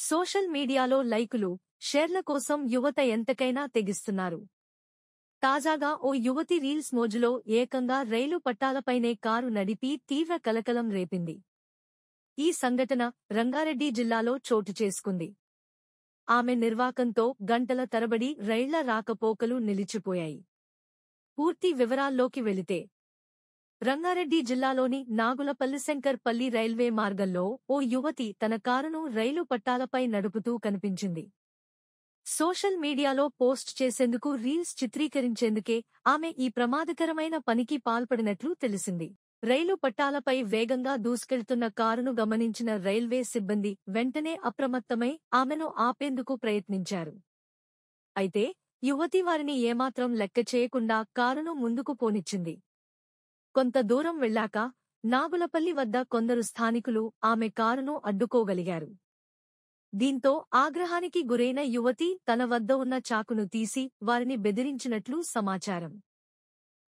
Social మీడియాలో లైకులు, షేర్ల కోసం యువత ఎంతకైనా తెగిస్తున్నారు. తాజాగా ఓ యువతి రీల్స్ మోజులో ఏకంగా రైలు పట్టాలపైనే కారు నడిపి తీవ్ర కలకలం రేపింది. ఈ సంఘటన రంగారెడ్డి జిల్లాలో చోటు చేసుకుంది. ఆమె నిర్వాకంతో గంటల తరబడి రైళ్ల రాకపోకలు నిలిచిపోయాయి. పూర్తి వివరాల్లోకి వెళితే, రంగారెడ్డి జిల్లాలోని నాగులపల్లిశంకర్ పల్లి రైల్వే మార్గంలో ఓ యువతి తన కారును రైలు పట్టాలపై నడుపుతూ కనిపించింది. సోషల్ మీడియాలో పోస్ట్ చేసేందుకు రీల్స్ చిత్రీకరించేందుకే ఆమె ఈ ప్రమాదకరమైన పనికి పాల్పడినట్లు తెలిసింది. రైలు పట్టాలపై వేగంగా దూసుకెళ్తున్న కారును గమనించిన రైల్వే సిబ్బంది వెంటనే అప్రమత్తమై ఆమెను ఆపేందుకు ప్రయత్నించారు. అయితే యువతి వారిని ఏమాత్రం లెక్క చేయకుండా కారును ముందుకు పోనిచ్చింది. కొంత దూరం వెళ్లాక నాగులపల్లి వద్ద కొందరు స్థానికులు ఆమె కారును అడ్డుకోగలిగారు. దీంతో ఆగ్రహానికి గురైన యువతి తన వద్ద ఉన్న చాకును తీసి వారిని బెదిరించినట్లు సమాచారం.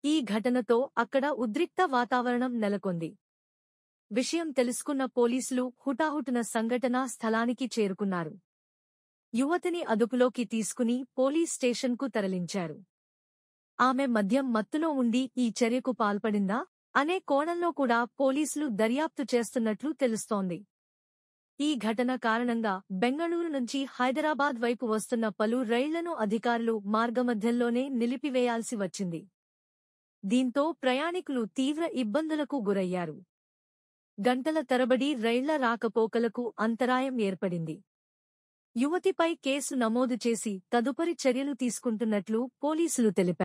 ఈ ఘటనతో అక్కడ ఉద్రిక్త వాతావరణం నెలకొంది. విషయం తెలుసుకున్న పోలీసులు హుటాహుటిన సంఘటనా స్థలానికి చేరుకున్నారు. యువతిని అదుపులోకి తీసుకుని పోలీస్ స్టేషన్కు తరలించారు. ఆమె మద్యం మత్తులో ఉండి ఈ చర్యకు పాల్పడిందా అనే కోణంలో కూడా పోలీసులు దర్యాప్తు చేస్తున్నట్లు తెలుస్తోంది. ఈ ఘటన కారణంగా బెంగళూరు నుంచి హైదరాబాద్ వైపు వస్తున్న పలు రైళ్లను అధికారులు మార్గమధ్యంలోనే నిలిపివేయాల్సి వచ్చింది. దీంతో ప్రయాణికులు తీవ్ర ఇబ్బందులకు గురయ్యారు. గంటల తరబడి రైళ్ల రాకపోకలకు అంతరాయం ఏర్పడింది. యువతిపై కేసు నమోదు చేసి తదుపరి చర్యలు తీసుకుంటున్నట్లు పోలీసులు తెలిపారు.